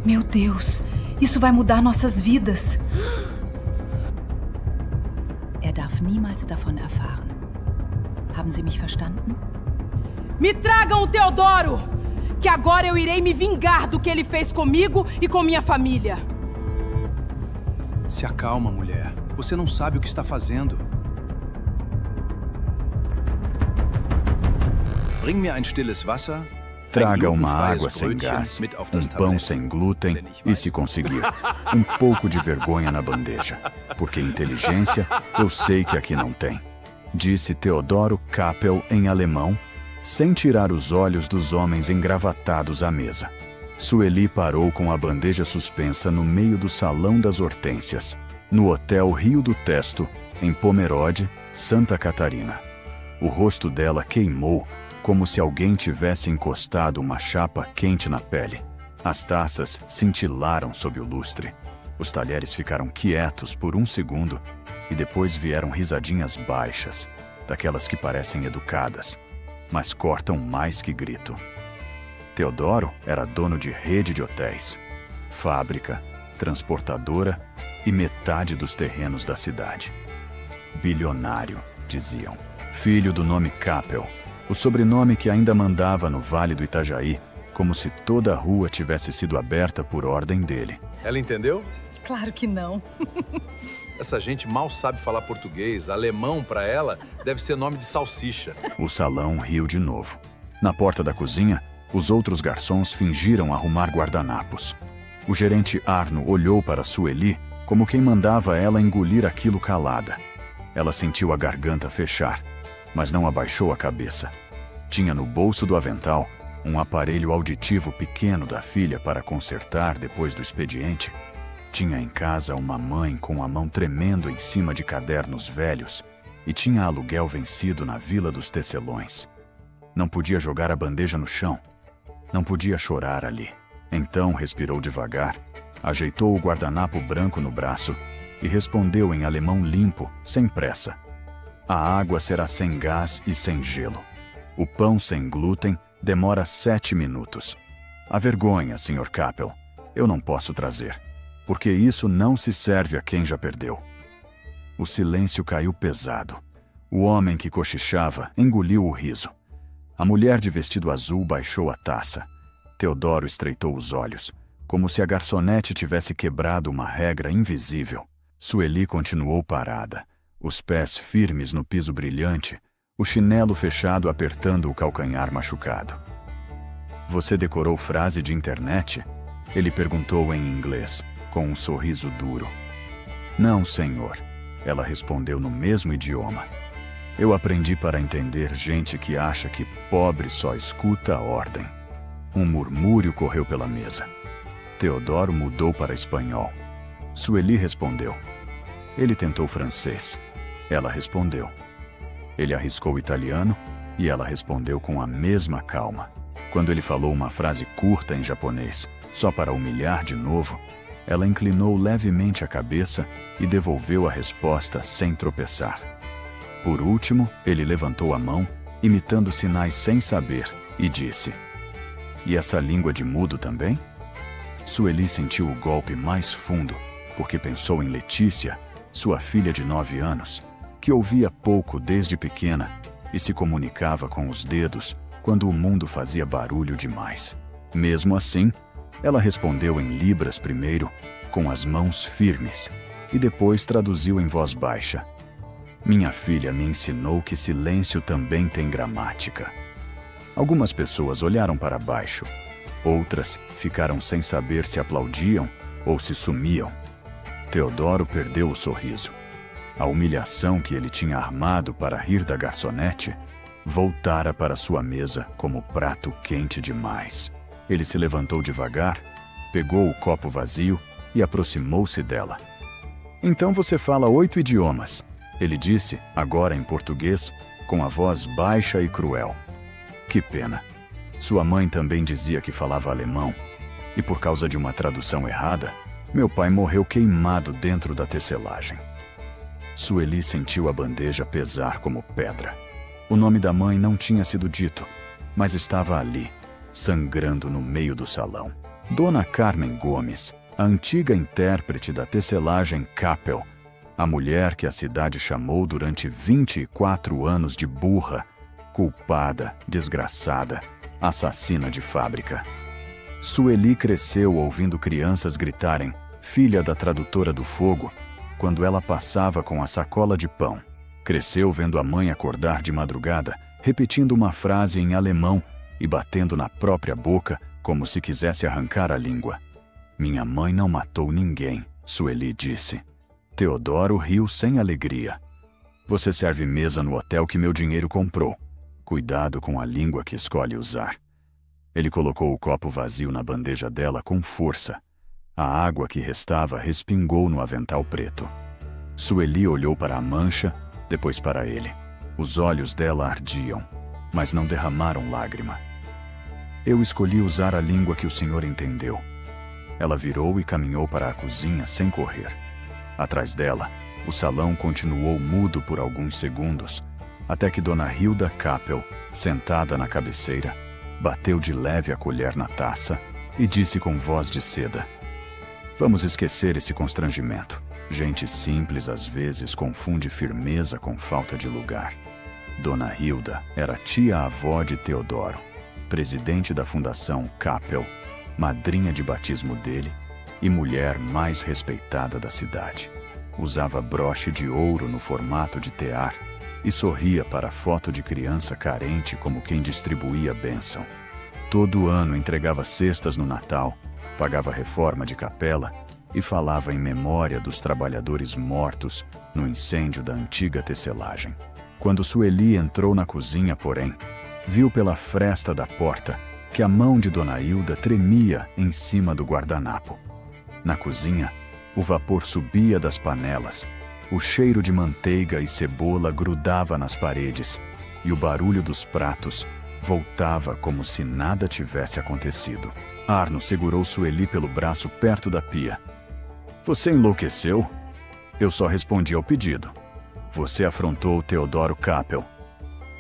Meu Deus, isso vai mudar nossas vidas. Darf niemals davon erfahren. Haben Sie mich verstanden? Me tragam o Teodoro! Que agora eu irei me vingar do que ele fez comigo e com minha família. Se acalma, mulher. Você não sabe o que está fazendo. Bring mir ein stilles Wasser. Traga uma água sem gás, pão sem glúten e, se conseguir, um pouco de vergonha na bandeja. Porque inteligência eu sei que aqui não tem. Disse Teodoro Kappel em alemão, sem tirar os olhos dos homens engravatados à mesa. Sueli parou com a bandeja suspensa no meio do Salão das Hortênsias, no Hotel Rio do Testo, em Pomerode, Santa Catarina. O rosto dela queimou, como se alguém tivesse encostado uma chapa quente na pele. As taças cintilaram sob o lustre. Os talheres ficaram quietos por um segundo e depois vieram risadinhas baixas, daquelas que parecem educadas, mas cortam mais que grito. Teodoro era dono de rede de hotéis, fábrica, transportadora e metade dos terrenos da cidade. Bilionário, diziam. Filho do nome Kappel, o sobrenome que ainda mandava no Vale do Itajaí, como se toda a rua tivesse sido aberta por ordem dele. Ela entendeu? Claro que não. Essa gente mal sabe falar português. Alemão, para ela, deve ser nome de salsicha. O salão riu de novo. Na porta da cozinha, os outros garçons fingiram arrumar guardanapos. O gerente Arno olhou para Sueli como quem mandava ela engolir aquilo calada. Ela sentiu a garganta fechar, mas não abaixou a cabeça. Tinha no bolso do avental um aparelho auditivo pequeno da filha para consertar depois do expediente. Tinha em casa uma mãe com a mão tremendo em cima de cadernos velhos e tinha aluguel vencido na Vila dos Tecelões. Não podia jogar a bandeja no chão. Não podia chorar ali. Então respirou devagar, ajeitou o guardanapo branco no braço e respondeu em alemão limpo, sem pressa. A água será sem gás e sem gelo. O pão sem glúten demora 7 minutos. A vergonha, Sr. Kappel, eu não posso trazer, porque isso não se serve a quem já perdeu. O silêncio caiu pesado. O homem que cochichava engoliu o riso. A mulher de vestido azul baixou a taça. Teodoro estreitou os olhos, como se a garçonete tivesse quebrado uma regra invisível. Sueli continuou parada, os pés firmes no piso brilhante, o chinelo fechado apertando o calcanhar machucado. Você decorou frase de internet? Ele perguntou em inglês, com um sorriso duro. Não, senhor, ela respondeu no mesmo idioma. Eu aprendi para entender gente que acha que pobre só escuta a ordem. Um murmúrio correu pela mesa. Teodoro mudou para espanhol. Sueli respondeu. Ele tentou francês. Ela respondeu. Ele arriscou italiano e ela respondeu com a mesma calma. Quando ele falou uma frase curta em japonês, só para humilhar de novo, ela inclinou levemente a cabeça e devolveu a resposta sem tropeçar. Por último, ele levantou a mão, imitando sinais sem saber, e disse: E essa língua de mudo também? Sueli sentiu o golpe mais fundo, porque pensou em Letícia, sua filha de 9 anos, que ouvia pouco desde pequena e se comunicava com os dedos quando o mundo fazia barulho demais. Mesmo assim, ela respondeu em libras primeiro, com as mãos firmes, e depois traduziu em voz baixa. Minha filha me ensinou que silêncio também tem gramática. Algumas pessoas olharam para baixo. Outras ficaram sem saber se aplaudiam ou se sumiam. Teodoro perdeu o sorriso. A humilhação que ele tinha armado para rir da garçonete voltara para sua mesa como prato quente demais. Ele se levantou devagar, pegou o copo vazio e aproximou-se dela. Então você fala 8 idiomas, ele disse, agora em português, com a voz baixa e cruel. Que pena. Sua mãe também dizia que falava alemão, e por causa de uma tradução errada, meu pai morreu queimado dentro da tecelagem. Sueli sentiu a bandeja pesar como pedra. O nome da mãe não tinha sido dito, mas estava ali, sangrando no meio do salão. Dona Carmen Gomes, a antiga intérprete da tecelagem Capel, a mulher que a cidade chamou durante 24 anos de burra, culpada, desgraçada, assassina de fábrica. Sueli cresceu ouvindo crianças gritarem "filha da tradutora do fogo" quando ela passava com a sacola de pão. Cresceu vendo a mãe acordar de madrugada, repetindo uma frase em alemão e batendo na própria boca como se quisesse arrancar a língua. "Minha mãe não matou ninguém", Sueli disse. Teodoro riu sem alegria. "Você serve mesa no hotel que meu dinheiro comprou. Cuidado com a língua que escolhe usar." Ele colocou o copo vazio na bandeja dela com força. A água que restava respingou no avental preto. Sueli olhou para a mancha, depois para ele. Os olhos dela ardiam, mas não derramaram lágrima. "Eu escolhi usar a língua que o senhor entendeu." Ela virou e caminhou para a cozinha sem correr. Atrás dela, o salão continuou mudo por alguns segundos, até que Dona Hilda Capel, sentada na cabeceira, bateu de leve a colher na taça e disse com voz de seda: "Vamos esquecer esse constrangimento. Gente simples às vezes confunde firmeza com falta de lugar." Dona Hilda era tia-avó de Teodoro, presidente da Fundação Capel, madrinha de batismo dele e mulher mais respeitada da cidade. Usava broche de ouro no formato de tear e sorria para a foto de criança carente como quem distribuía bênção. Todo ano entregava cestas no Natal, pagava reforma de capela e falava em memória dos trabalhadores mortos no incêndio da antiga tecelagem. Quando Sueli entrou na cozinha, porém, viu pela fresta da porta que a mão de Dona Hilda tremia em cima do guardanapo. Na cozinha, o vapor subia das panelas, o cheiro de manteiga e cebola grudava nas paredes e o barulho dos pratos voltava como se nada tivesse acontecido. Arno segurou Sueli pelo braço perto da pia. "Você enlouqueceu?" "Eu só respondi ao pedido. Você afrontou Teodoro Capel."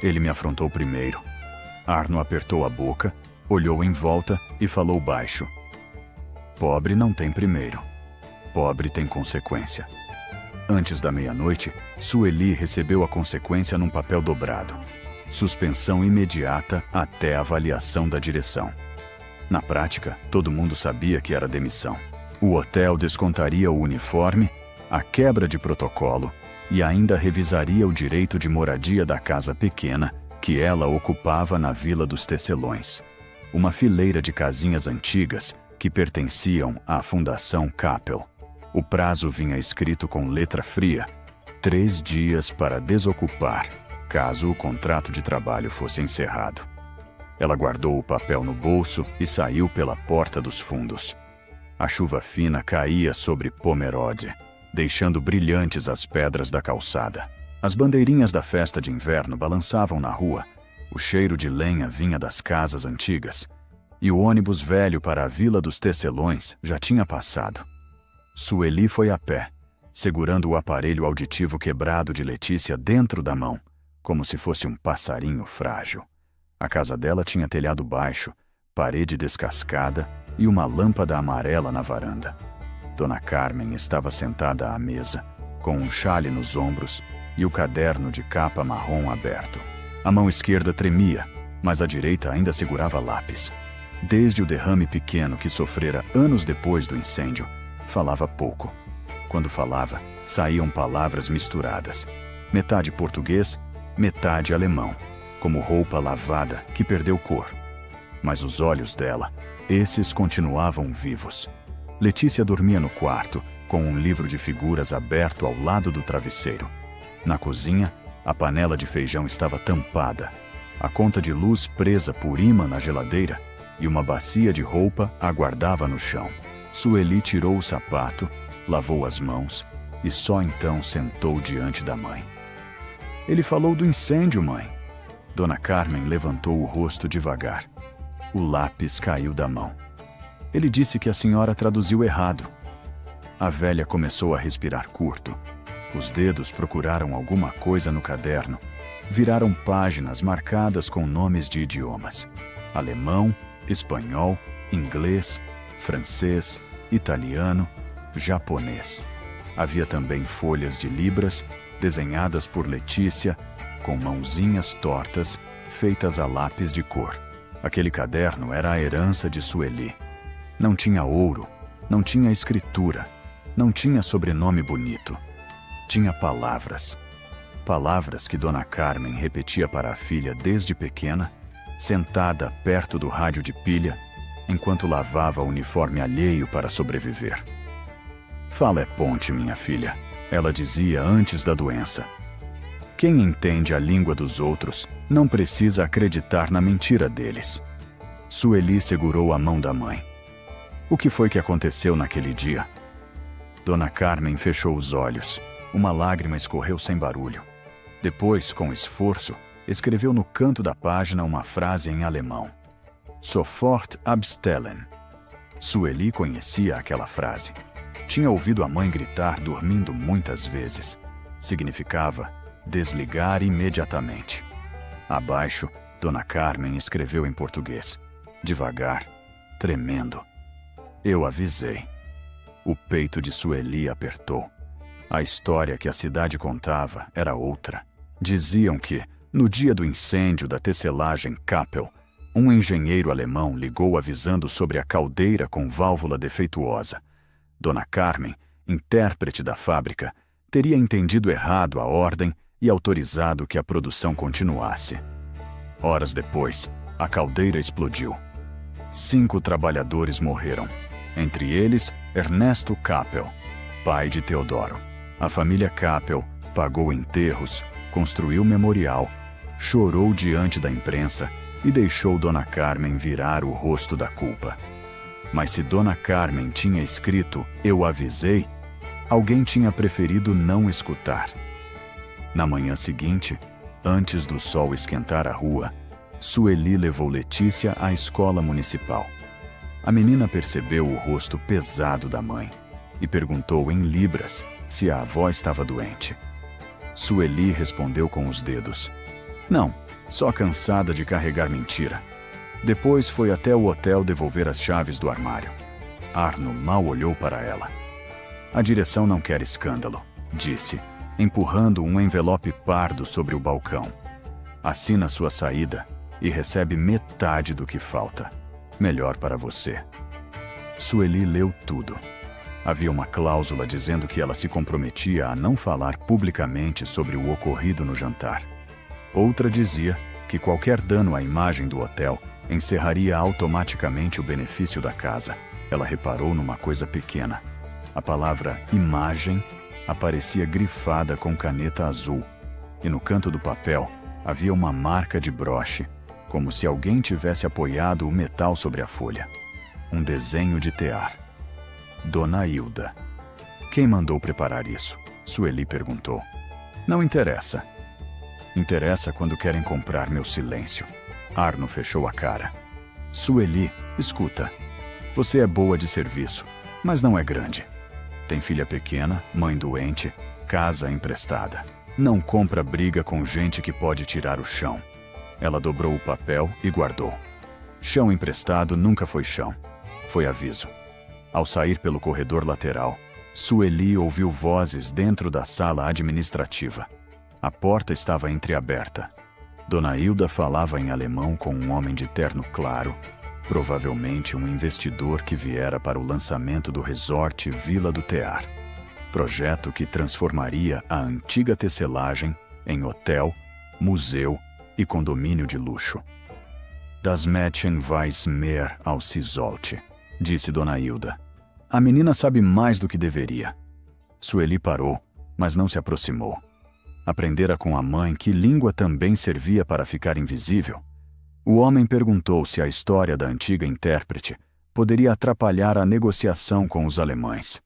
"Ele me afrontou primeiro." Arno apertou a boca, olhou em volta e falou baixo: "Pobre não tem primeiro. Pobre tem consequência." Antes da meia-noite, Sueli recebeu a consequência num papel dobrado. Suspensão imediata até a avaliação da direção. Na prática, todo mundo sabia que era demissão. O hotel descontaria o uniforme, a quebra de protocolo e ainda revisaria o direito de moradia da casa pequena que ela ocupava na Vila dos Tecelões. Uma fileira de casinhas antigas que pertenciam à Fundação Capel. O prazo vinha escrito com letra fria: 3 dias para desocupar, caso o contrato de trabalho fosse encerrado. Ela guardou o papel no bolso e saiu pela porta dos fundos. A chuva fina caía sobre Pomerode, deixando brilhantes as pedras da calçada. As bandeirinhas da festa de inverno balançavam na rua, o cheiro de lenha vinha das casas antigas, e o ônibus velho para a Vila dos Tecelões já tinha passado. Sueli foi a pé, segurando o aparelho auditivo quebrado de Letícia dentro da mão, como se fosse um passarinho frágil. A casa dela tinha telhado baixo, parede descascada e uma lâmpada amarela na varanda. Dona Carmen estava sentada à mesa, com um chale nos ombros e o caderno de capa marrom aberto. A mão esquerda tremia, mas a direita ainda segurava lápis. Desde o derrame pequeno que sofrera anos depois do incêndio, falava pouco. Quando falava, saíam palavras misturadas. Metade português, metade alemão, como roupa lavada que perdeu cor. Mas os olhos dela, esses continuavam vivos. Letícia dormia no quarto, com um livro de figuras aberto ao lado do travesseiro. Na cozinha, a panela de feijão estava tampada, a conta de luz presa por imã na geladeira e uma bacia de roupa aguardava no chão. Sueli tirou o sapato, lavou as mãos e só então sentou diante da mãe. "Ele falou do incêndio, mãe." Dona Carmen levantou o rosto devagar. O lápis caiu da mão. "Ele disse que a senhora traduziu errado." A velha começou a respirar curto. Os dedos procuraram alguma coisa no caderno. Viraram páginas marcadas com nomes de idiomas: alemão, espanhol, inglês, francês, italiano, japonês. Havia também folhas de libras, desenhadas por Letícia, com mãozinhas tortas, feitas a lápis de cor. Aquele caderno era a herança de Sueli. Não tinha ouro, não tinha escritura, não tinha sobrenome bonito. Tinha palavras. Palavras que Dona Carmen repetia para a filha desde pequena, sentada perto do rádio de pilha, enquanto lavava o uniforme alheio para sobreviver. Fala é ponte, minha filha, ela dizia antes da doença. Quem entende a língua dos outros não precisa acreditar na mentira deles. Sueli segurou a mão da mãe. O que foi que aconteceu naquele dia? Dona Carmen fechou os olhos. Uma lágrima escorreu sem barulho. Depois, com esforço, escreveu no canto da página uma frase em alemão. Sofort abstellen. Sueli conhecia aquela frase. Tinha ouvido a mãe gritar dormindo muitas vezes. Significava desligar imediatamente. Abaixo, Dona Carmen escreveu em português, devagar, tremendo. Eu avisei. O peito de Sueli apertou. A história que a cidade contava era outra. Diziam que, no dia do incêndio da tecelagem Kappel, um engenheiro alemão ligou avisando sobre a caldeira com válvula defeituosa. Dona Carmen, intérprete da fábrica, teria entendido errado a ordem e autorizado que a produção continuasse. Horas depois, a caldeira explodiu. 5 trabalhadores morreram, entre eles Ernesto Kappel, pai de Teodoro. A família Kappel pagou enterros, construiu memorial, chorou diante da imprensa e deixou Dona Carmen virar o rosto da culpa. Mas se Dona Carmen tinha escrito "Eu avisei", alguém tinha preferido não escutar. Na manhã seguinte, antes do sol esquentar a rua, Sueli levou Letícia à escola municipal. A menina percebeu o rosto pesado da mãe e perguntou em libras se a avó estava doente. Sueli respondeu com os dedos. Não, só cansada de carregar mentira. Depois foi até o hotel devolver as chaves do armário. Arno mal olhou para ela. A direção não quer escândalo, disse, empurrando um envelope pardo sobre o balcão. Assina sua saída e recebe metade do que falta. Melhor para você. Sueli leu tudo. Havia uma cláusula dizendo que ela se comprometia a não falar publicamente sobre o ocorrido no jantar. Outra dizia que qualquer dano à imagem do hotel encerraria automaticamente o benefício da casa. Ela reparou numa coisa pequena. A palavra imagem aparecia grifada com caneta azul, e no canto do papel havia uma marca de broche, como se alguém tivesse apoiado o metal sobre a folha. Um desenho de tear. Dona Hilda. Quem mandou preparar isso? Sueli perguntou. Não interessa. Interessa quando querem comprar meu silêncio. Arno fechou a cara. Sueli, escuta. Você é boa de serviço, mas não é grande. Tem filha pequena, mãe doente, casa emprestada. Não compra briga com gente que pode tirar o chão. Ela dobrou o papel e guardou. Chão emprestado nunca foi chão. Foi aviso. Ao sair pelo corredor lateral, Sueli ouviu vozes dentro da sala administrativa. A porta estava entreaberta. Dona Hilda falava em alemão com um homem de terno claro, provavelmente um investidor que viera para o lançamento do resort Vila do Tear, projeto que transformaria a antiga tecelagem em hotel, museu e condomínio de luxo. Das Mädchen weiß mehr als sie sollte, disse Dona Hilda. A menina sabe mais do que deveria. Sueli parou, mas não se aproximou. Aprendera com a mãe que língua também servia para ficar invisível. O homem perguntou se a história da antiga intérprete poderia atrapalhar a negociação com os alemães.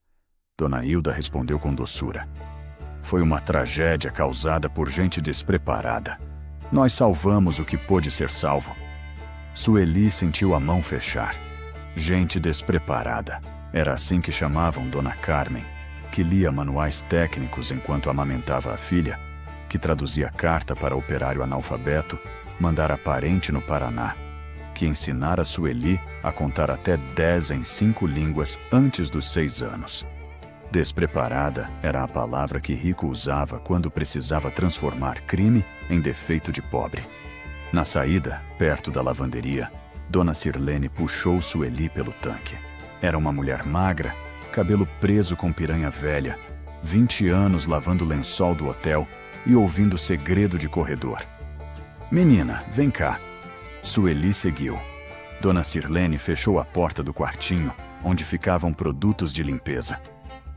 Dona Hilda respondeu com doçura. Foi uma tragédia causada por gente despreparada. Nós salvamos o que pôde ser salvo. Sueli sentiu a mão fechar. Gente despreparada. Era assim que chamavam Dona Carmen, que lia manuais técnicos enquanto amamentava a filha, que traduzia carta para operário analfabeto, mandara parente no Paraná, que ensinara Sueli a contar até 10 em 5 línguas antes dos 6 anos. Despreparada era a palavra que Rico usava quando precisava transformar crime em defeito de pobre. Na saída, perto da lavanderia, Dona Sirlene puxou Sueli pelo tanque. Era uma mulher magra, cabelo preso com piranha velha, 20 anos lavando o lençol do hotel e ouvindo segredo de corredor. Menina, vem cá. Sueli seguiu. Dona Sirlene fechou a porta do quartinho, onde ficavam produtos de limpeza.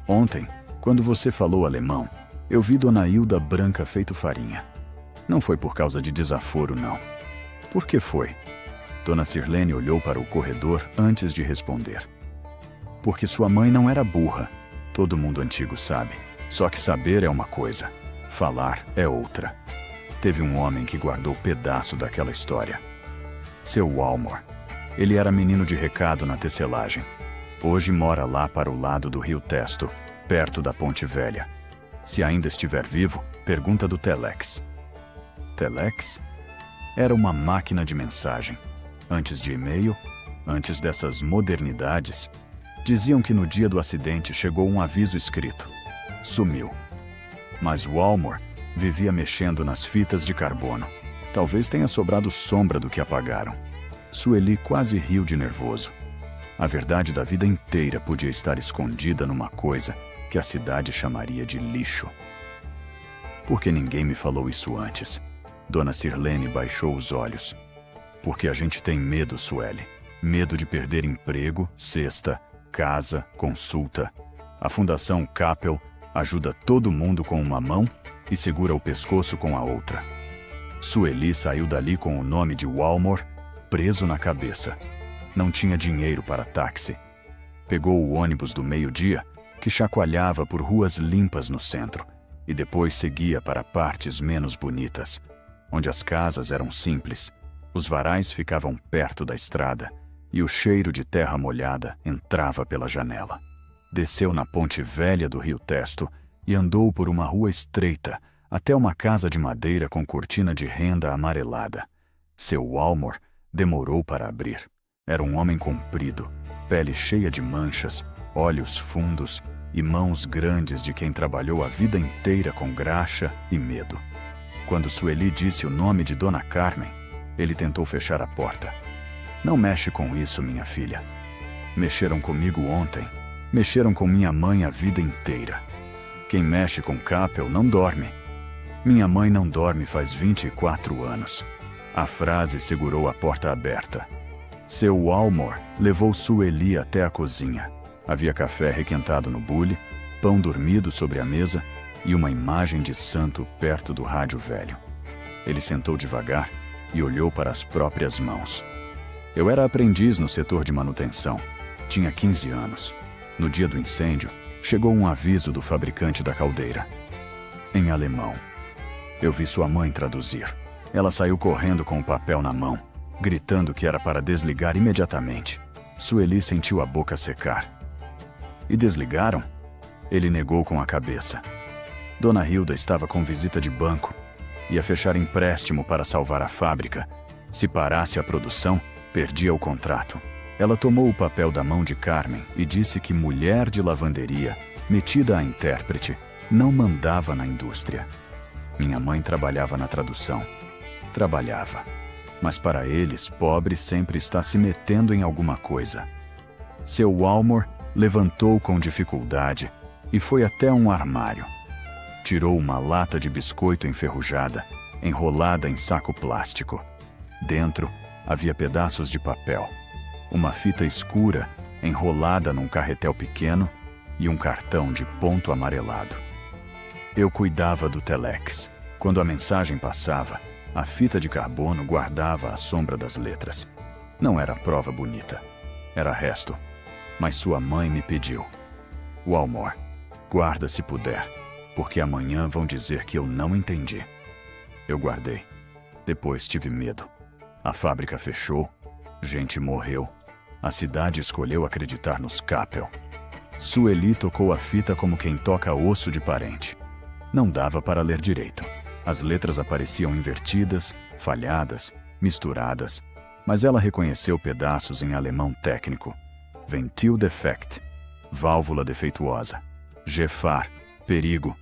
Ontem, quando você falou alemão, eu vi Dona Hilda branca feito farinha. Não foi por causa de desaforo, não. Por que foi? Dona Sirlene olhou para o corredor antes de responder. Porque sua mãe não era burra. Todo mundo antigo sabe. Só que saber é uma coisa, falar é outra. Teve um homem que guardou pedaço daquela história. Seu Walmor. Ele era menino de recado na tecelagem. Hoje mora lá para o lado do Rio Testo, perto da Ponte Velha. Se ainda estiver vivo, pergunta do Telex. Telex? Era uma máquina de mensagem. Antes de e-mail, antes dessas modernidades, diziam que no dia do acidente chegou um aviso escrito. Sumiu. Mas Walmor vivia mexendo nas fitas de carbono. Talvez tenha sobrado sombra do que apagaram. Sueli quase riu de nervoso. A verdade da vida inteira podia estar escondida numa coisa que a cidade chamaria de lixo. Por que ninguém me falou isso antes? Dona Sirlene baixou os olhos. Porque a gente tem medo, Sueli. Medo de perder emprego, cesta, casa, consulta. A Fundação Capel ajuda todo mundo com uma mão e segura o pescoço com a outra. Sueli saiu dali com o nome de Walmor preso na cabeça. Não tinha dinheiro para táxi. Pegou o ônibus do meio-dia, que chacoalhava por ruas limpas no centro, e depois seguia para partes menos bonitas, onde as casas eram simples, os varais ficavam perto da estrada, e o cheiro de terra molhada entrava pela janela. Desceu na ponte velha do Rio Testo e andou por uma rua estreita até uma casa de madeira com cortina de renda amarelada. Seu Walmor demorou para abrir. Era um homem comprido, pele cheia de manchas, olhos fundos e mãos grandes de quem trabalhou a vida inteira com graxa e medo. Quando Sueli disse o nome de Dona Carmen, ele tentou fechar a porta. Não mexe com isso, minha filha. Mexeram comigo ontem. Mexeram com minha mãe a vida inteira. Quem mexe com Capel não dorme. Minha mãe não dorme faz 24 anos. A frase segurou a porta aberta. Seu Walmor levou Sueli até a cozinha. Havia café requentado no bule, pão dormido sobre a mesa e uma imagem de santo perto do rádio velho. Ele sentou devagar e olhou para as próprias mãos. Eu era aprendiz no setor de manutenção. Tinha 15 anos. No dia do incêndio, chegou um aviso do fabricante da caldeira. Em alemão. Eu vi sua mãe traduzir. Ela saiu correndo com o papel na mão, gritando que era para desligar imediatamente. Sueli sentiu a boca secar. E desligaram? Ele negou com a cabeça. Dona Hilda estava com visita de banco. Ia fechar empréstimo para salvar a fábrica. Se parasse a produção, perdia o contrato. Ela tomou o papel da mão de Carmen e disse que mulher de lavanderia, metida a intérprete, não mandava na indústria. Minha mãe trabalhava na tradução. Trabalhava. Mas para eles, pobre sempre está se metendo em alguma coisa. Seu Walmor levantou com dificuldade e foi até um armário. Tirou uma lata de biscoito enferrujada, enrolada em saco plástico. Dentro havia pedaços de papel, uma fita escura enrolada num carretel pequeno e um cartão de ponto amarelado. Eu cuidava do Telex. Quando a mensagem passava, a fita de carbono guardava a sombra das letras. Não era prova bonita. Era resto. Mas sua mãe me pediu. Walmor, guarda se puder, porque amanhã vão dizer que eu não entendi. Eu guardei. Depois tive medo. A fábrica fechou, gente morreu. A cidade escolheu acreditar nos Capel. Sueli tocou a fita como quem toca osso de parente. Não dava para ler direito. As letras apareciam invertidas, falhadas, misturadas. mas ela reconheceu pedaços em alemão técnico. Ventildefekt, válvula defeituosa. Gefahr, perigo.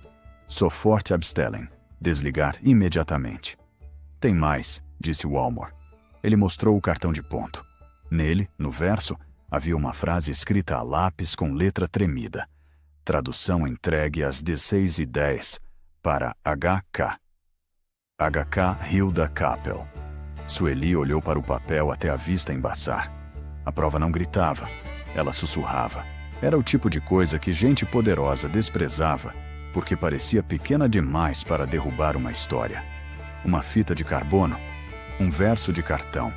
Sofort abstellen, desligar imediatamente. Tem mais, disse Walmor. Ele mostrou o cartão de ponto. Nele, no verso, havia uma frase escrita a lápis com letra tremida. Tradução entregue às 16h10 para HK. HK Hilda Kappel. Sueli olhou para o papel até a vista embaçar. A prova não gritava, ela sussurrava. Era o tipo de coisa que gente poderosa desprezava, porque parecia pequena demais para derrubar uma história. Uma fita de carbono, um verso de cartão,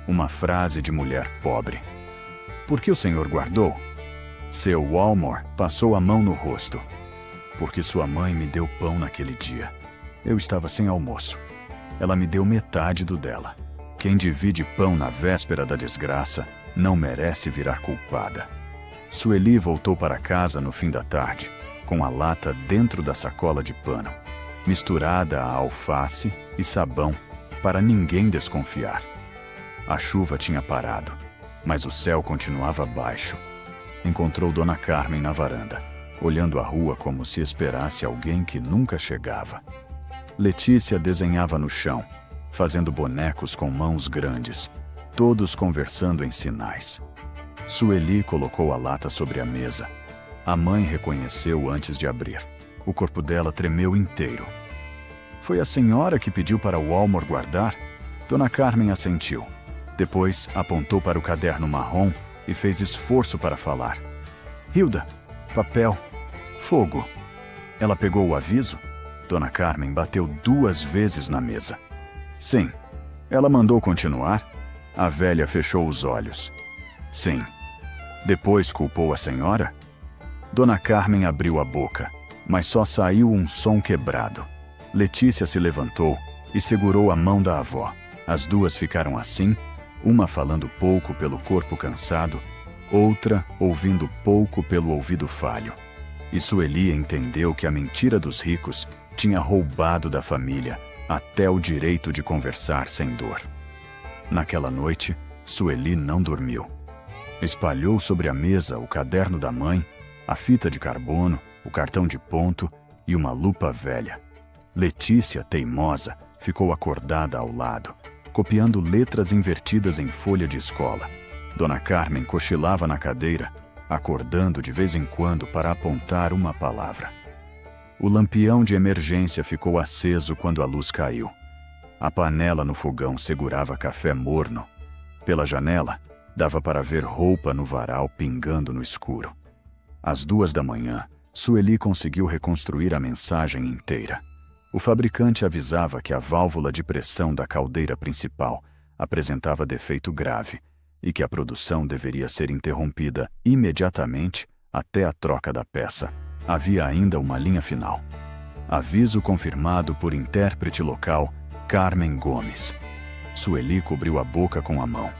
uma frase de mulher pobre. Por que o senhor guardou? Seu Walmor passou a mão no rosto. Porque sua mãe me deu pão naquele dia. Eu estava sem almoço. Ela me deu metade do dela. Quem divide pão na véspera da desgraça não merece virar culpada. Sueli voltou para casa no fim da tarde, com a lata dentro da sacola de pano, misturada a alface e sabão, para ninguém desconfiar. A chuva tinha parado, mas o céu continuava baixo. Encontrou Dona Carmen na varanda, olhando a rua como se esperasse alguém que nunca chegava. Letícia desenhava no chão, fazendo bonecos com mãos grandes, todos conversando em sinais. Sueli colocou a lata sobre a mesa. A mãe reconheceu antes de abrir. O corpo dela tremeu inteiro. Foi a senhora que pediu para o Walmor guardar? Dona Carmen assentiu. Depois apontou para o caderno marrom e fez esforço para falar. Hilda, papel, fogo. Ela pegou o aviso? Dona Carmen bateu 2 vezes na mesa. Sim. Ela mandou continuar? A velha fechou os olhos. Sim. Depois culpou a senhora? Dona Carmen abriu a boca, mas só saiu um som quebrado. Letícia se levantou e segurou a mão da avó. As duas ficaram assim, uma falando pouco pelo corpo cansado, outra ouvindo pouco pelo ouvido falho. E Sueli entendeu que a mentira dos ricos tinha roubado da família até o direito de conversar sem dor. Naquela noite, Sueli não dormiu. Espalhou sobre a mesa o caderno da mãe, a fita de carbono, o cartão de ponto e uma lupa velha. Letícia, teimosa, ficou acordada ao lado, copiando letras invertidas em folha de escola. Dona Carmen cochilava na cadeira, acordando de vez em quando para apontar uma palavra. O lampião de emergência ficou aceso quando a luz caiu. A panela no fogão segurava café morno. Pela janela, dava para ver roupa no varal pingando no escuro. Às 2 da manhã, Sueli conseguiu reconstruir a mensagem inteira. O fabricante avisava que a válvula de pressão da caldeira principal apresentava defeito grave e que a produção deveria ser interrompida imediatamente até a troca da peça. Havia ainda uma linha final. Aviso confirmado por intérprete local Carmen Gomes. Sueli cobriu a boca com a mão.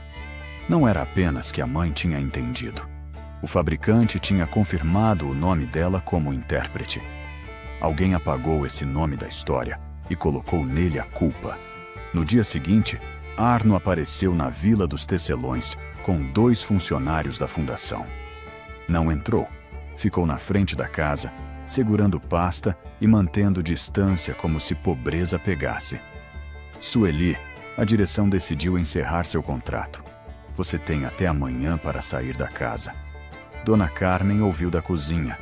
Não era apenas que a mãe tinha entendido. O fabricante tinha confirmado o nome dela como intérprete. Alguém apagou esse nome da história e colocou nele a culpa. No dia seguinte, Arno apareceu na Vila dos Tecelões com 2 funcionários da fundação. Não entrou. Ficou na frente da casa, segurando pasta e mantendo distância como se pobreza pegasse. Sueli, a direção decidiu encerrar seu contrato. Você tem até amanhã para sair da casa. Dona Carmen ouviu da cozinha.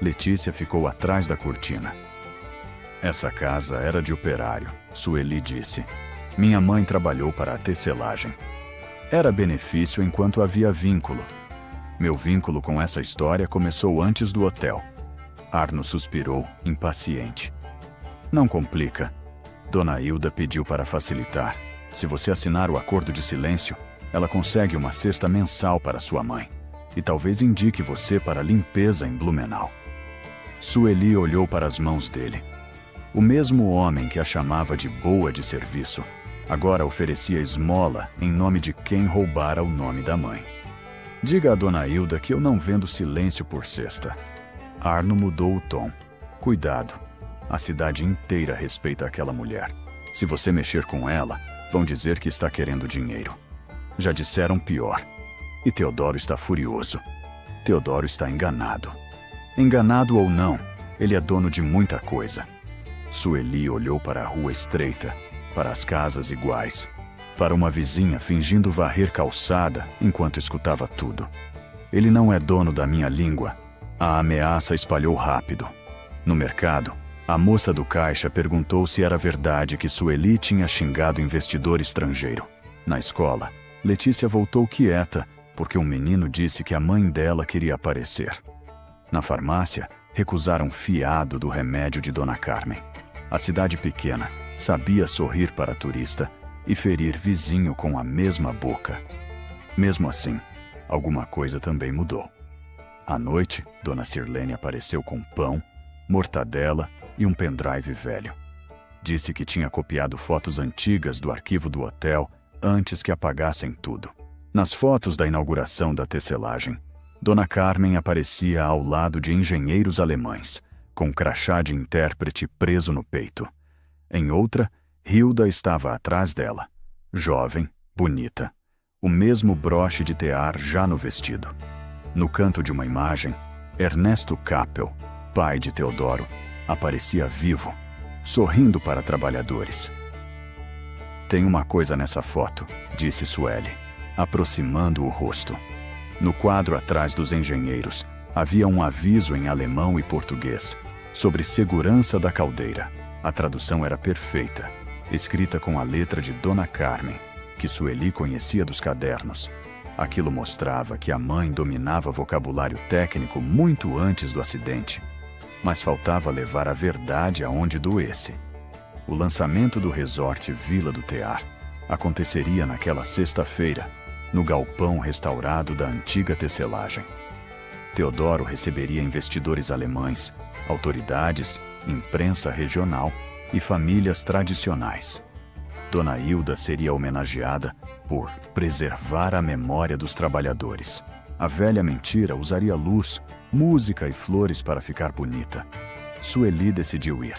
Letícia ficou atrás da cortina. Essa casa era de operário, Sueli disse. Minha mãe trabalhou para a tecelagem. Era benefício enquanto havia vínculo. Meu vínculo com essa história começou antes do hotel. Arno suspirou, impaciente. Não complica. Dona Hilda pediu para facilitar. Se você assinar o acordo de silêncio, ela consegue uma cesta mensal para sua mãe. E talvez indique você para a limpeza em Blumenau. Sueli olhou para as mãos dele. O mesmo homem que a chamava de boa de serviço, agora oferecia esmola em nome de quem roubara o nome da mãe. Diga a Dona Hilda que eu não vendo silêncio por cesta. Arno mudou o tom. Cuidado. A cidade inteira respeita aquela mulher. Se você mexer com ela, vão dizer que está querendo dinheiro. Já disseram pior. E Teodoro está furioso. Teodoro está enganado. Enganado ou não, ele é dono de muita coisa. Sueli olhou para a rua estreita, para as casas iguais, para uma vizinha fingindo varrer calçada enquanto escutava tudo. Ele não é dono da minha língua. A ameaça espalhou rápido. No mercado, a moça do caixa perguntou se era verdade que Sueli tinha xingado investidor estrangeiro. Na escola, Letícia voltou quieta porque um menino disse que a mãe dela queria aparecer. Na farmácia, recusaram fiado do remédio de Dona Carmen. A cidade pequena sabia sorrir para turista e ferir vizinho com a mesma boca. Mesmo assim, alguma coisa também mudou. À noite, Dona Sirlene apareceu com pão, mortadela e um pendrive velho. Disse que tinha copiado fotos antigas do arquivo do hotel antes que apagassem tudo. Nas fotos da inauguração da tecelagem, Dona Carmen aparecia ao lado de engenheiros alemães, com crachá de intérprete preso no peito. Em outra, Hilda estava atrás dela, jovem, bonita, o mesmo broche de tear já no vestido. No canto de uma imagem, Ernesto Kappel, pai de Teodoro, aparecia vivo, sorrindo para trabalhadores. Tem uma coisa nessa foto, disse Sueli, aproximando o rosto. No quadro atrás dos engenheiros, havia um aviso em alemão e português sobre segurança da caldeira. A tradução era perfeita, escrita com a letra de Dona Carmen, que Sueli conhecia dos cadernos. Aquilo mostrava que a mãe dominava vocabulário técnico muito antes do acidente, mas faltava levar a verdade aonde doesse. O lançamento do resort Vila do Tear aconteceria naquela sexta-feira, no galpão restaurado da antiga tecelagem. Teodoro receberia investidores alemães, autoridades, imprensa regional e famílias tradicionais. Dona Hilda seria homenageada por preservar a memória dos trabalhadores. A velha mentira usaria luz, música e flores para ficar bonita. Sueli decidiu ir.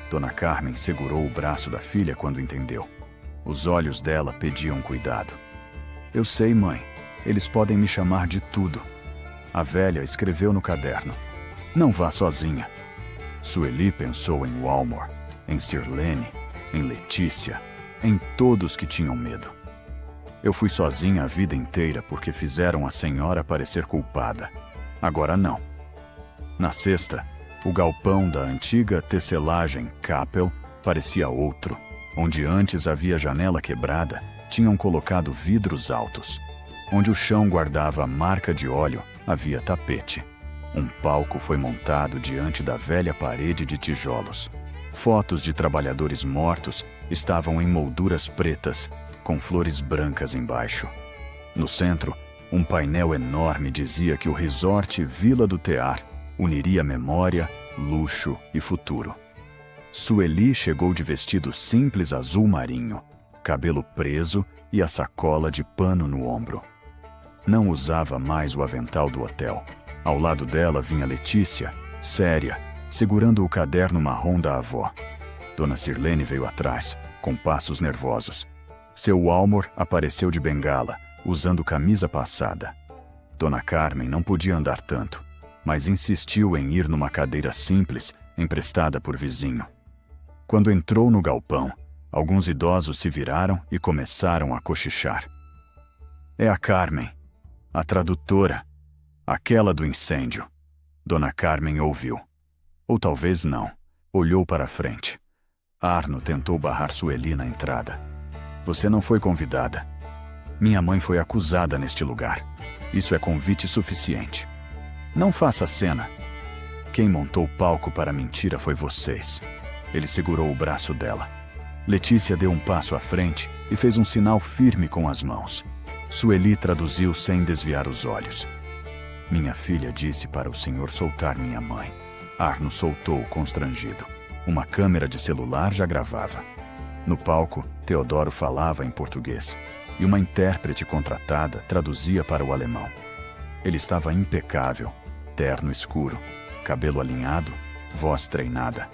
Dona Carmen segurou o braço da filha quando entendeu. Os olhos dela pediam cuidado. Eu sei, mãe. Eles podem me chamar de tudo. A velha escreveu no caderno. Não vá sozinha. Sueli pensou em Walmor, em Sirlene, em Letícia, em todos que tinham medo. Eu fui sozinha a vida inteira porque fizeram a senhora parecer culpada. Agora não. Na sexta, o galpão da antiga tecelagem Kappel parecia outro. Onde antes havia janela quebrada, tinham colocado vidros altos. Onde o chão guardava a marca de óleo, havia tapete. Um palco foi montado diante da velha parede de tijolos. Fotos de trabalhadores mortos estavam em molduras pretas, com flores brancas embaixo. No centro, um painel enorme dizia que o resort Vila do Tear uniria memória, luxo e futuro. Sueli chegou de vestido simples azul marinho, cabelo preso e a sacola de pano no ombro. Não usava mais o avental do hotel. Ao lado dela vinha Letícia, séria, segurando o caderno marrom da avó. Dona Sirlene veio atrás, com passos nervosos. Seu Walmor apareceu de bengala, usando camisa passada. Dona Carmen não podia andar tanto, mas insistiu em ir numa cadeira simples, emprestada por vizinho. Quando entrou no galpão, alguns idosos se viraram e começaram a cochichar. É a Carmen, a tradutora, aquela do incêndio. Dona Carmen ouviu. Ou talvez não. Olhou para a frente. Arno tentou barrar Sueli na entrada. Você não foi convidada. Minha mãe foi acusada neste lugar. Isso é convite suficiente. Não faça cena. Quem montou o palco para a mentira foi vocês. Ele segurou o braço dela. Letícia deu um passo à frente e fez um sinal firme com as mãos. Sueli traduziu sem desviar os olhos. Minha filha disse para o senhor soltar minha mãe. Arno soltou, constrangido. Uma câmera de celular já gravava. No palco, Teodoro falava em português e uma intérprete contratada traduzia para o alemão. Ele estava impecável, terno escuro, cabelo alinhado, voz treinada.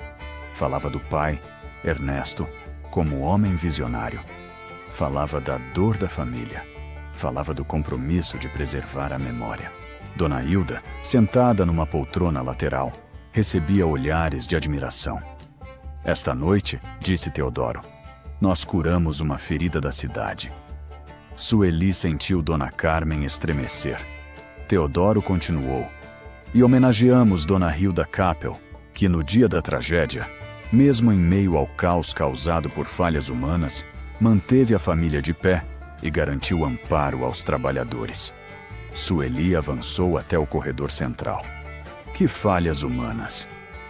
Falava do pai, Ernesto, como homem visionário. Falava da dor da família. Falava do compromisso de preservar a memória. Dona Hilda, sentada numa poltrona lateral, recebia olhares de admiração. Esta noite, disse Teodoro, nós curamos uma ferida da cidade. Sueli sentiu Dona Carmen estremecer. Teodoro continuou. E homenageamos Dona Hilda Capel, que no dia da tragédia, mesmo em meio ao caos causado por falhas humanas, manteve a família de pé e garantiu amparo aos trabalhadores. Sueli avançou até o corredor central. Que falhas humanas!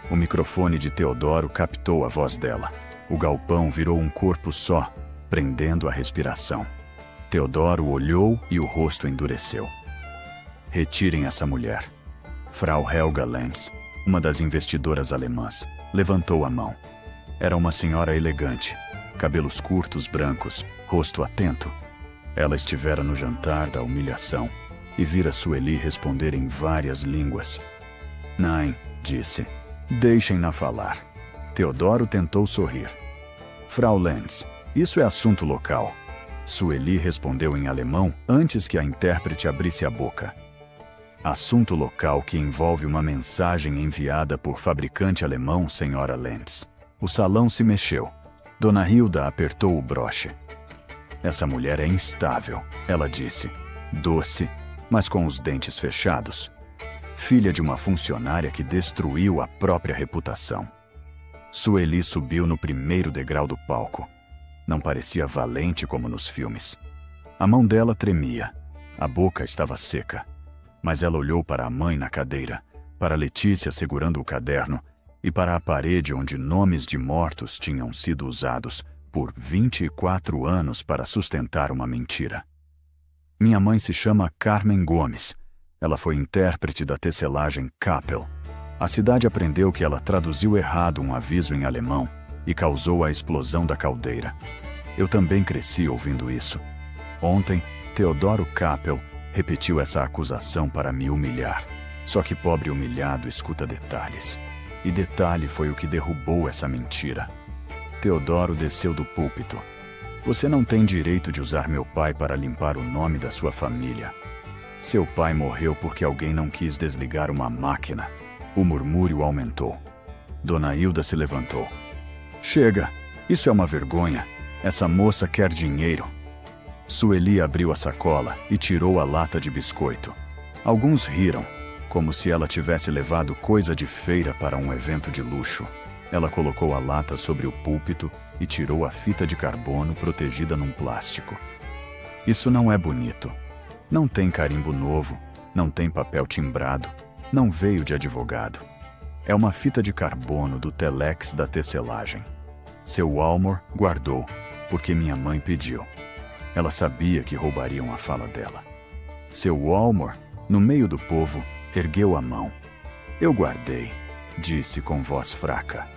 O microfone de Teodoro captou a voz dela. O galpão virou um corpo só, prendendo a respiração. Teodoro olhou e o rosto endureceu. Retirem essa mulher. Frau Helga Lenz, uma das investidoras alemãs, levantou a mão. Era uma senhora elegante, cabelos curtos brancos, rosto atento. Ela estivera no jantar da humilhação e vira Sueli responder em várias línguas. Nein, disse. Deixem-na falar. Teodoro tentou sorrir. Frau Lenz, isso é assunto local. Sueli respondeu em alemão antes que a intérprete abrisse a boca. Assunto local que envolve uma mensagem enviada por fabricante alemão, senhora Lenz. O salão se mexeu. Dona Hilda apertou o broche. Essa mulher é instável, ela disse. Doce, mas com os dentes fechados. Filha de uma funcionária que destruiu a própria reputação. Sueli subiu no primeiro degrau do palco. Não parecia valente como nos filmes. A mão dela tremia. A boca estava seca. Mas ela olhou para a mãe na cadeira, para Letícia segurando o caderno e para a parede onde nomes de mortos tinham sido usados por 24 anos para sustentar uma mentira. Minha mãe se chama Carmen Gomes. Ela foi intérprete da tecelagem Capel. A cidade aprendeu que ela traduziu errado um aviso em alemão e causou a explosão da caldeira. Eu também cresci ouvindo isso. Ontem, Teodoro Capel repetiu essa acusação para me humilhar. Só que pobre humilhado escuta detalhes. E detalhe foi o que derrubou essa mentira. Teodoro desceu do púlpito. Você não tem direito de usar meu pai para limpar o nome da sua família. Seu pai morreu porque alguém não quis desligar uma máquina. O murmúrio aumentou. Dona Hilda se levantou. Chega, isso é uma vergonha. Essa moça quer dinheiro. Sueli abriu a sacola e tirou a lata de biscoito. Alguns riram, como se ela tivesse levado coisa de feira para um evento de luxo. Ela colocou a lata sobre o púlpito e tirou a fita de carbono protegida num plástico. Isso não é bonito. Não tem carimbo novo, não tem papel timbrado, não veio de advogado. É uma fita de carbono do telex da tecelagem. Seu Walmor guardou, porque minha mãe pediu. Ela sabia que roubariam a fala dela. Seu Walmor, no meio do povo, ergueu a mão. Eu guardei, disse com voz fraca.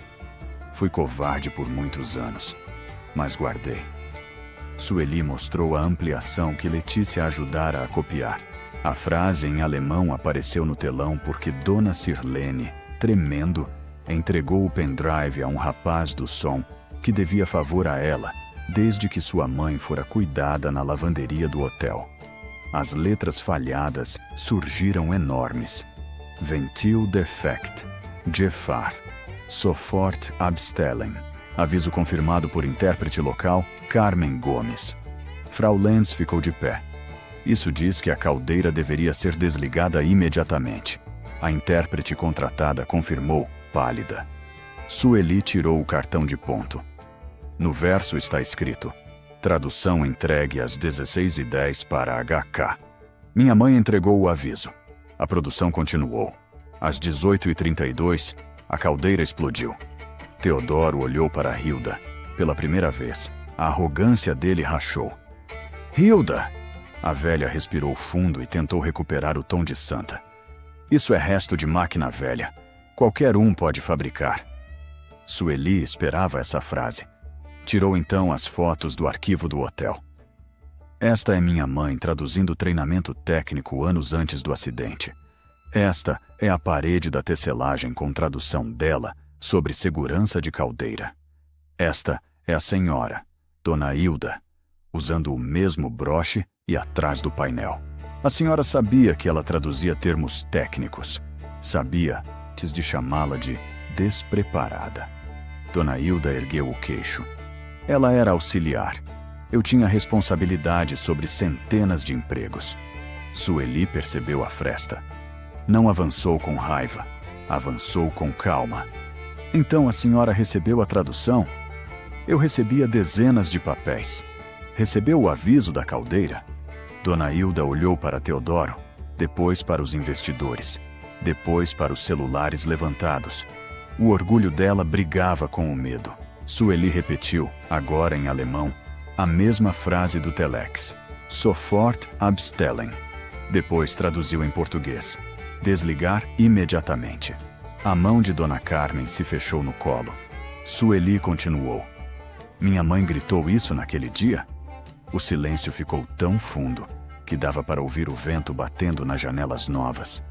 Fui covarde por muitos anos, mas guardei. Sueli mostrou a ampliação que Letícia ajudara a copiar. A frase em alemão apareceu no telão porque Dona Sirlene, tremendo, entregou o pendrive a um rapaz do som que devia favor a ela, desde que sua mãe fora cuidada na lavanderia do hotel. As letras falhadas surgiram enormes. Ventil defect. Gefahr. Sofort abstellen. Aviso confirmado por intérprete local, Carmen Gomes. Frau Lenz ficou de pé. Isso diz que a caldeira deveria ser desligada imediatamente. A intérprete contratada confirmou, pálida. Sueli tirou o cartão de ponto. No verso está escrito: tradução entregue às 16h10 para HK. Minha mãe entregou o aviso. A produção continuou. Às 18h32, a caldeira explodiu. Teodoro olhou para Hilda. Pela primeira vez, a arrogância dele rachou. Hilda! A velha respirou fundo e tentou recuperar o tom de santa. Isso é resto de máquina velha. Qualquer um pode fabricar. Sueli esperava essa frase. Tirou então as fotos do arquivo do hotel. Esta é minha mãe traduzindo treinamento técnico anos antes do acidente. Esta é a parede da tecelagem com tradução dela sobre segurança de caldeira. Esta é a senhora, Dona Hilda. usando o mesmo broche e atrás do painel. A senhora sabia que ela traduzia termos técnicos. Sabia antes de chamá-la de despreparada. Dona Hilda ergueu o queixo. Ela era auxiliar. Eu tinha responsabilidade sobre centenas de empregos. Sueli percebeu a fresta. Não avançou com raiva. Avançou com calma. Então a senhora recebeu a tradução? Eu recebia dezenas de papéis. Recebeu o aviso da caldeira? Dona Hilda olhou para Teodoro, depois para os investidores, depois para os celulares levantados. O orgulho dela brigava com o medo. Sueli repetiu, agora em alemão, a mesma frase do telex. Sofort abstellen. Depois traduziu em português. Desligar imediatamente. A mão de Dona Carmen se fechou no colo. Sueli continuou. Minha mãe gritou isso naquele dia? O silêncio ficou tão fundo que dava para ouvir o vento batendo nas janelas novas.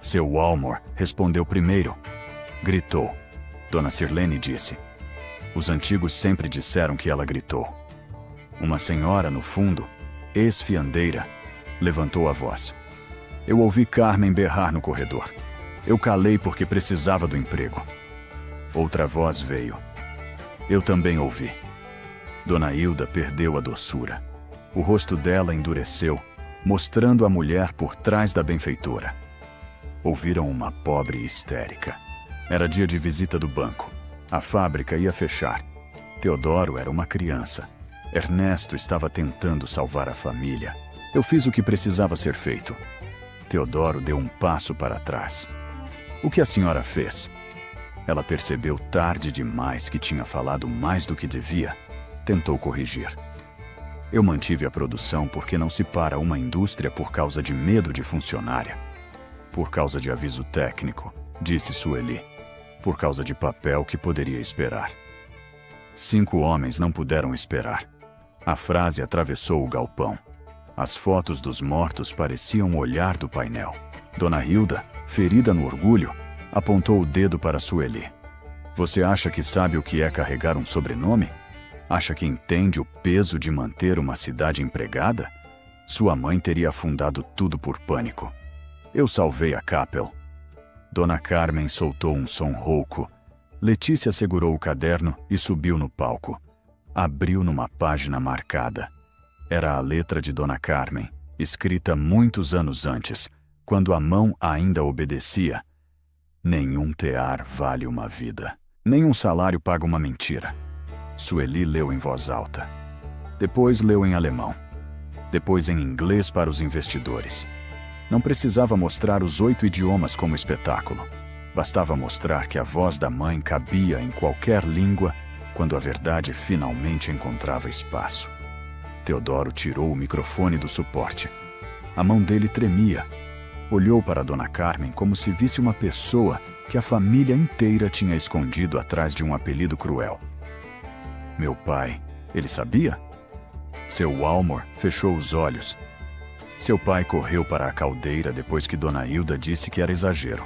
Seu Walmor respondeu primeiro. Gritou. Dona Sirlene disse. Os antigos sempre disseram que ela gritou. Uma senhora, no fundo, ex-fiandeira, levantou a voz. Eu ouvi Carmen berrar no corredor. Eu calei porque precisava do emprego. Outra voz veio. Eu também ouvi. Dona Hilda perdeu a doçura. O rosto dela endureceu, mostrando a mulher por trás da benfeitora. Ouviram uma pobre histérica. Era dia de visita do banco. A fábrica ia fechar. Teodoro era uma criança. Ernesto estava tentando salvar a família. Eu fiz o que precisava ser feito. Teodoro deu um passo para trás. O que a senhora fez? Ela percebeu tarde demais que tinha falado mais do que devia. Tentou corrigir. Eu mantive a produção porque não se para uma indústria por causa de medo de funcionária. Por causa de aviso técnico, disse Sueli. Por causa de papel que poderia esperar. 5 homens não puderam esperar. A frase atravessou o galpão. As fotos dos mortos pareciam o olhar do painel. Dona Hilda, ferida no orgulho, apontou o dedo para Sueli. Você acha que sabe o que é carregar um sobrenome? Acha que entende o peso de manter uma cidade empregada? Sua mãe teria afundado tudo por pânico. Eu salvei a Capel. Dona Carmen soltou um som rouco. Letícia segurou o caderno e subiu no palco. Abriu numa página marcada. Era a letra de Dona Carmen, escrita muitos anos antes, quando a mão ainda obedecia. Nenhum tear vale uma vida. Nenhum salário paga uma mentira. Sueli leu em voz alta. Depois leu em alemão. Depois em inglês para os investidores. Não precisava mostrar os 8 idiomas como espetáculo. Bastava mostrar que a voz da mãe cabia em qualquer língua quando a verdade finalmente encontrava espaço. Teodoro tirou o microfone do suporte. A mão dele tremia. Olhou para Dona Carmen como se visse uma pessoa que a família inteira tinha escondido atrás de um apelido cruel. Meu pai, ele sabia? Seu Walmor fechou os olhos. Seu pai correu para a caldeira depois que Dona Hilda disse que era exagero.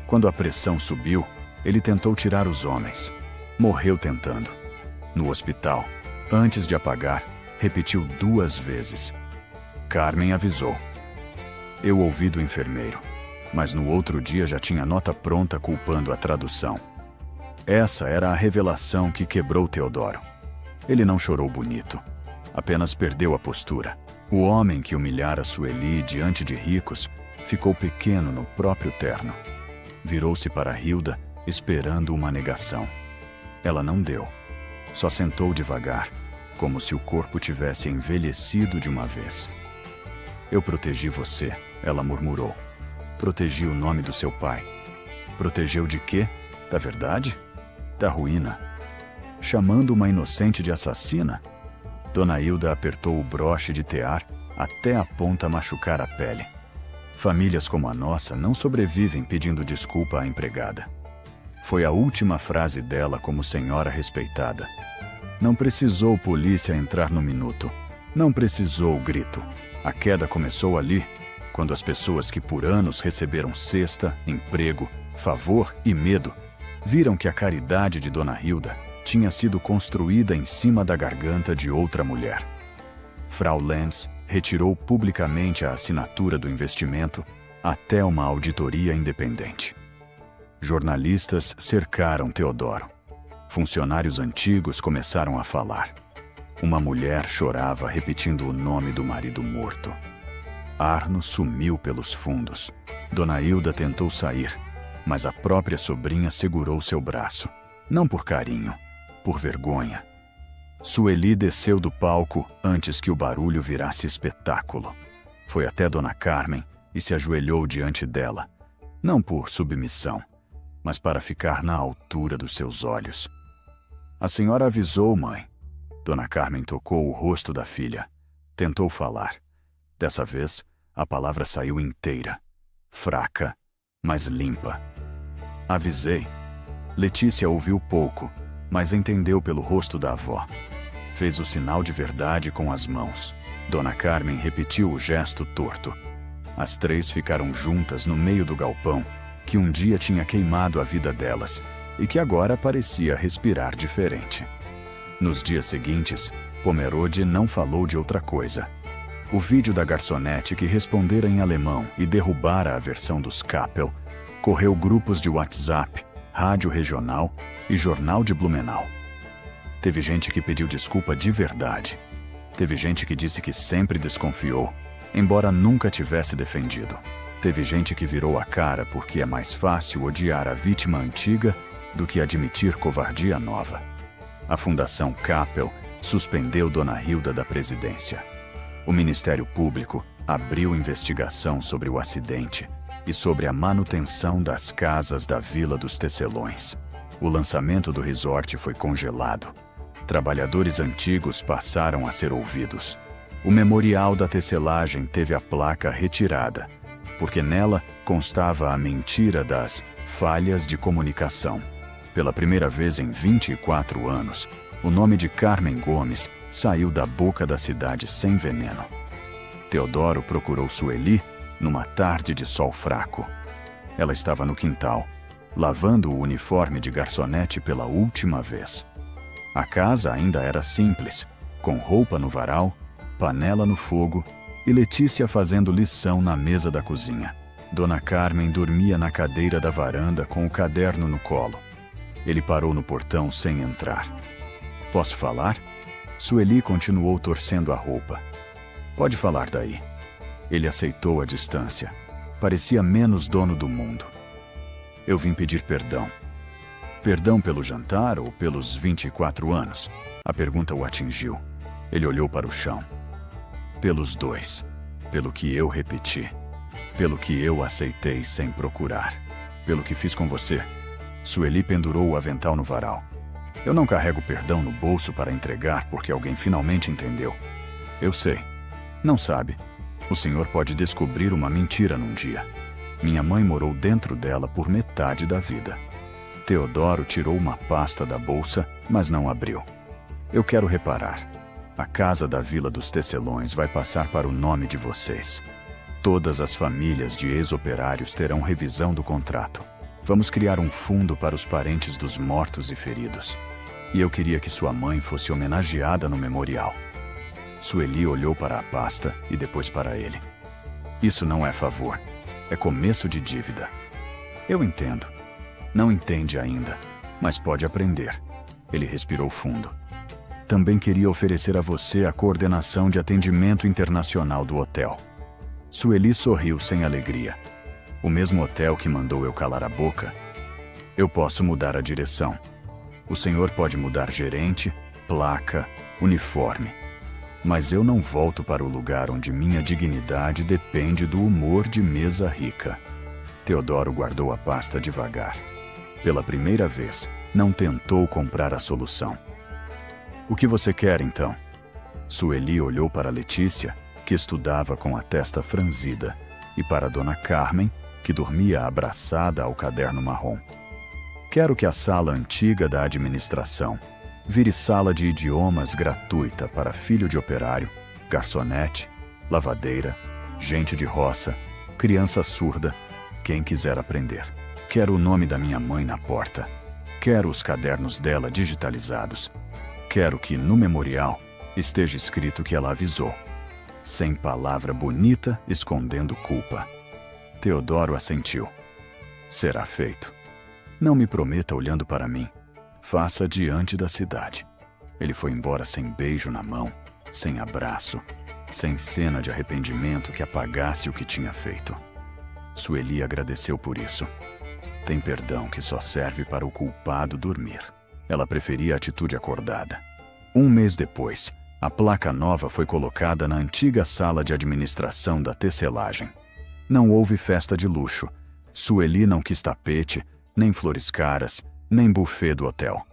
Quando a pressão subiu, ele tentou tirar os homens. Morreu tentando. No hospital, antes de apagar, repetiu 2 vezes. Carmen avisou. Eu ouvi do enfermeiro, mas no outro dia já tinha nota pronta culpando a tradução. Essa era a revelação que quebrou Teodoro. Ele não chorou bonito, apenas perdeu a postura. O homem que humilhara Sueli diante de ricos ficou pequeno no próprio terno. Virou-se para Hilda, esperando uma negação. Ela não deu. Só sentou devagar, como se o corpo tivesse envelhecido de uma vez. Eu protegi você, ela murmurou. Protegi o nome do seu pai. Protegeu de quê? Da verdade? Da ruína? Chamando uma inocente de assassina? Dona Hilda apertou o broche de tear até a ponta machucar a pele. Famílias como a nossa não sobrevivem pedindo desculpa à empregada. Foi a última frase dela como senhora respeitada. Não precisou polícia entrar no minuto. Não precisou grito. A queda começou ali, quando as pessoas que por anos receberam cesta, emprego, favor e medo, viram que a caridade de Dona Hilda tinha sido construída em cima da garganta de outra mulher. Frau Lenz retirou publicamente a assinatura do investimento até uma auditoria independente. Jornalistas cercaram Teodoro. Funcionários antigos começaram a falar. Uma mulher chorava repetindo o nome do marido morto. Arno sumiu pelos fundos. Dona Hilda tentou sair, mas a própria sobrinha segurou seu braço. Não por carinho, por vergonha. Sueli desceu do palco antes que o barulho virasse espetáculo. Foi até Dona Carmen e se ajoelhou diante dela, não por submissão, mas para ficar na altura dos seus olhos. A senhora avisou, mãe. Dona Carmen tocou o rosto da filha. Tentou falar. Dessa vez, a palavra saiu inteira. Fraca, mas limpa. Avisei. Letícia ouviu pouco, mas entendeu pelo rosto da avó. Fez o sinal de verdade com as mãos. Dona Carmen repetiu o gesto torto. As três ficaram juntas no meio do galpão, que um dia tinha queimado a vida delas e que agora parecia respirar diferente. Nos dias seguintes, Pomerode não falou de outra coisa. O vídeo da garçonete que respondera em alemão e derrubara a versão dos Kappel correu grupos de WhatsApp, rádio regional e jornal de Blumenau. Teve gente que pediu desculpa de verdade. Teve gente que disse que sempre desconfiou, embora nunca tivesse defendido. Teve gente que virou a cara porque é mais fácil odiar a vítima antiga do que admitir covardia nova. A Fundação Kappel suspendeu Dona Hilda da presidência. O Ministério Público abriu investigação sobre o acidente e sobre a manutenção das casas da Vila dos Tecelões. O lançamento do resort foi congelado. Trabalhadores antigos passaram a ser ouvidos. O memorial da tecelagem teve a placa retirada, porque nela constava a mentira das falhas de comunicação. Pela primeira vez em 24 anos, o nome de Carmen Gomes saiu da boca da cidade sem veneno. Teodoro procurou Sueli numa tarde de sol fraco. Ela estava no quintal, lavando o uniforme de garçonete pela última vez. A casa ainda era simples, com roupa no varal, panela no fogo e Letícia fazendo lição na mesa da cozinha. Dona Carmen dormia na cadeira da varanda com o caderno no colo. Ele parou no portão sem entrar. Posso falar? Sueli continuou torcendo a roupa. Pode falar daí. Ele aceitou a distância. Parecia menos dono do mundo. Eu vim pedir perdão. Perdão pelo jantar ou pelos 24 anos? A pergunta o atingiu. Ele olhou para o chão. Pelos dois. Pelo que eu repeti. Pelo que eu aceitei sem procurar. Pelo que fiz com você. Sueli pendurou o avental no varal. Eu não carrego perdão no bolso para entregar porque alguém finalmente entendeu. Eu sei. Não sabe. O senhor pode descobrir uma mentira num dia. Minha mãe morou dentro dela por metade da vida. Teodoro tirou uma pasta da bolsa, mas não abriu. Eu quero reparar. A casa da Vila dos Tecelões vai passar para o nome de vocês. Todas as famílias de ex-operários terão revisão do contrato. Vamos criar um fundo para os parentes dos mortos e feridos. E eu queria que sua mãe fosse homenageada no memorial. Sueli olhou para a pasta e depois para ele. Isso não é favor. É começo de dívida. Eu entendo. Não entende ainda, mas pode aprender. Ele respirou fundo. Também queria oferecer a você a coordenação de atendimento internacional do hotel. Sueli sorriu sem alegria. O mesmo hotel que mandou eu calar a boca? Eu posso mudar a direção. O senhor pode mudar gerente, placa, uniforme. Mas eu não volto para o lugar onde minha dignidade depende do humor de mesa rica. Teodoro guardou a pasta devagar. Pela primeira vez, não tentou comprar a solução. O que você quer, então? Sueli olhou para Letícia, que estudava com a testa franzida, e para Dona Carmen, que dormia abraçada ao caderno marrom. Quero que a sala antiga da administração vire sala de idiomas gratuita para filho de operário, garçonete, lavadeira, gente de roça, criança surda, quem quiser aprender. Quero o nome da minha mãe na porta. Quero os cadernos dela digitalizados. Quero que, no memorial, esteja escrito que ela avisou. Sem palavra bonita, escondendo culpa. Teodoro assentiu. Será feito. Não me prometa olhando para mim. Faça diante da cidade. Ele foi embora sem beijo na mão, sem abraço, sem cena de arrependimento que apagasse o que tinha feito. Sueli agradeceu por isso. Tem perdão que só serve para o culpado dormir. Ela preferia a atitude acordada. Um mês depois, a placa nova foi colocada na antiga sala de administração da tecelagem. Não houve festa de luxo. Sueli não quis tapete, nem flores caras, nem buffet do hotel.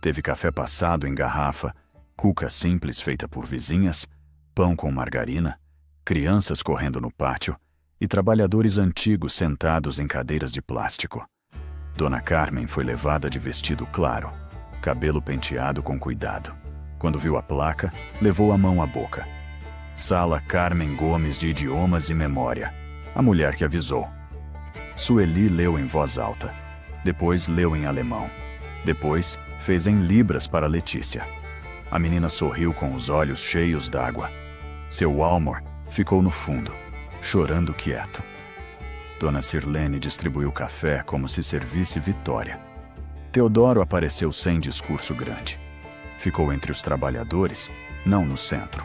Teve café passado em garrafa, cuca simples feita por vizinhas, pão com margarina, crianças correndo no pátio e trabalhadores antigos sentados em cadeiras de plástico. Dona Carmen foi levada de vestido claro, cabelo penteado com cuidado. Quando viu a placa, levou a mão à boca. Sala Carmen Gomes de Idiomas e Memória, a mulher que avisou. Sueli leu em voz alta. Depois leu em alemão. Depois fez em libras para Letícia. A menina sorriu com os olhos cheios d'água. Seu Almor ficou no fundo, chorando quieto. Dona Sirlene distribuiu café como se servisse vitória. Teodoro apareceu sem discurso grande. Ficou entre os trabalhadores, não no centro.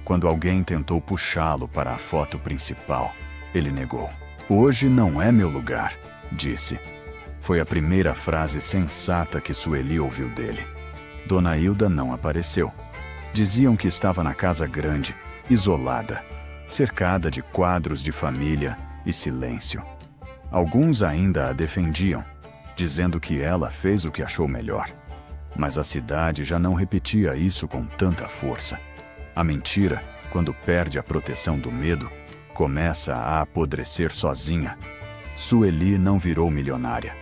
Quando alguém tentou puxá-lo para a foto principal, ele negou. Hoje não é meu lugar, disse. Foi a primeira frase sensata que Sueli ouviu dele. Dona Hilda não apareceu. Diziam que estava na casa grande, isolada, cercada de quadros de família e silêncio. Alguns ainda a defendiam, dizendo que ela fez o que achou melhor. Mas a cidade já não repetia isso com tanta força. A mentira, quando perde a proteção do medo, começa a apodrecer sozinha. Sueli não virou milionária,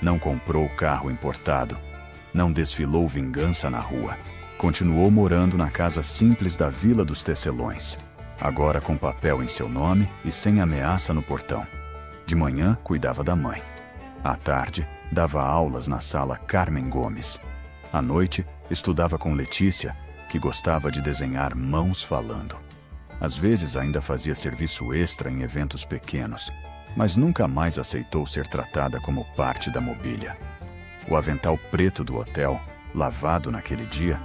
não comprou carro importado, não desfilou vingança na rua. Continuou morando na casa simples da Vila dos Tecelões, agora com papel em seu nome e sem ameaça no portão. De manhã, cuidava da mãe. À tarde, dava aulas na sala Carmen Gomes. À noite, estudava com Letícia, que gostava de desenhar mãos falando. Às vezes ainda fazia serviço extra em eventos pequenos, mas nunca mais aceitou ser tratada como parte da mobília. O avental preto do hotel, lavado naquele dia,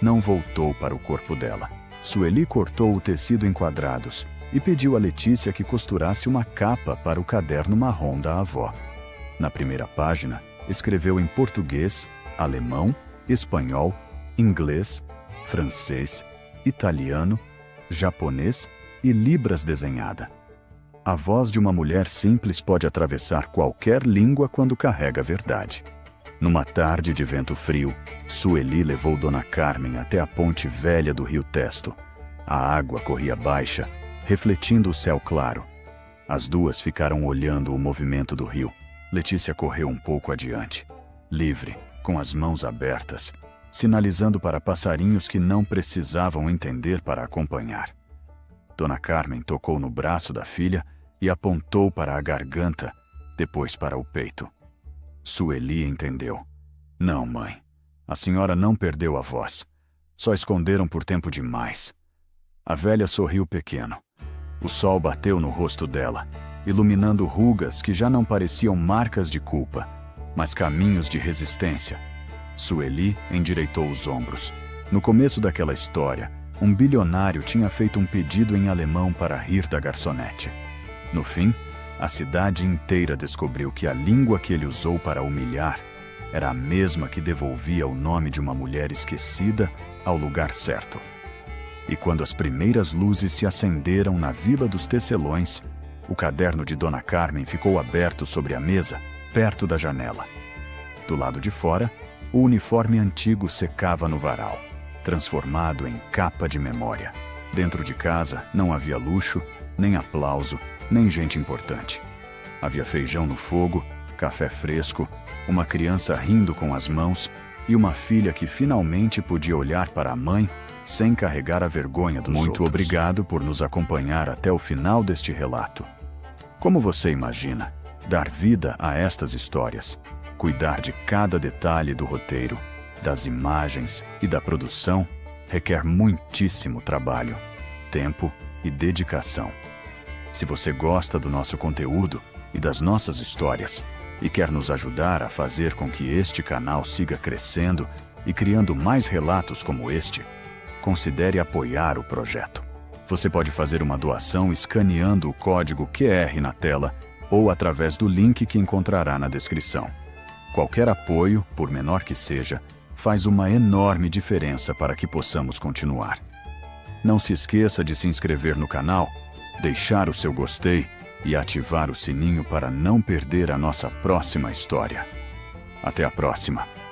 não voltou para o corpo dela. Sueli cortou o tecido em quadrados e pediu a Letícia que costurasse uma capa para o caderno marrom da avó. Na primeira página, escreveu em português, alemão, espanhol, inglês, francês, italiano, japonês e libras desenhada. A voz de uma mulher simples pode atravessar qualquer língua quando carrega a verdade. Numa tarde de vento frio, Sueli levou Dona Carmen até a ponte velha do rio Testo. A água corria baixa, refletindo o céu claro. As duas ficaram olhando o movimento do rio. Letícia correu um pouco adiante, livre, com as mãos abertas, sinalizando para passarinhos que não precisavam entender para acompanhar. Dona Carmen tocou no braço da filha e apontou para a garganta, depois para o peito. Sueli entendeu. Não, mãe. A senhora não perdeu a voz. Só esconderam por tempo demais. A velha sorriu pequeno. O sol bateu no rosto dela, iluminando rugas que já não pareciam marcas de culpa, mas caminhos de resistência. Sueli endireitou os ombros. No começo daquela história, um bilionário tinha feito um pedido em alemão para rir da garçonete. No fim, a cidade inteira descobriu que a língua que ele usou para humilhar era a mesma que devolvia o nome de uma mulher esquecida ao lugar certo. E quando as primeiras luzes se acenderam na Vila dos Tecelões, o caderno de Dona Carmen ficou aberto sobre a mesa, perto da janela. Do lado de fora, o uniforme antigo secava no varal, transformado em capa de memória. Dentro de casa não havia luxo, nem aplauso, nem gente importante. Havia feijão no fogo, café fresco, uma criança rindo com as mãos e uma filha que finalmente podia olhar para a mãe sem carregar a vergonha dos outros. Muito obrigado por nos acompanhar até o final deste relato. Como você imagina, dar vida a estas histórias, cuidar de cada detalhe do roteiro, das imagens e da produção, requer muitíssimo trabalho, tempo e dedicação. Se você gosta do nosso conteúdo e das nossas histórias e quer nos ajudar a fazer com que este canal siga crescendo e criando mais relatos como este, considere apoiar o projeto. Você pode fazer uma doação escaneando o código QR na tela ou através do link que encontrará na descrição. Qualquer apoio, por menor que seja, faz uma enorme diferença para que possamos continuar. Não se esqueça de se inscrever no canal, deixar o seu gostei e ativar o sininho para não perder a nossa próxima história. Até a próxima!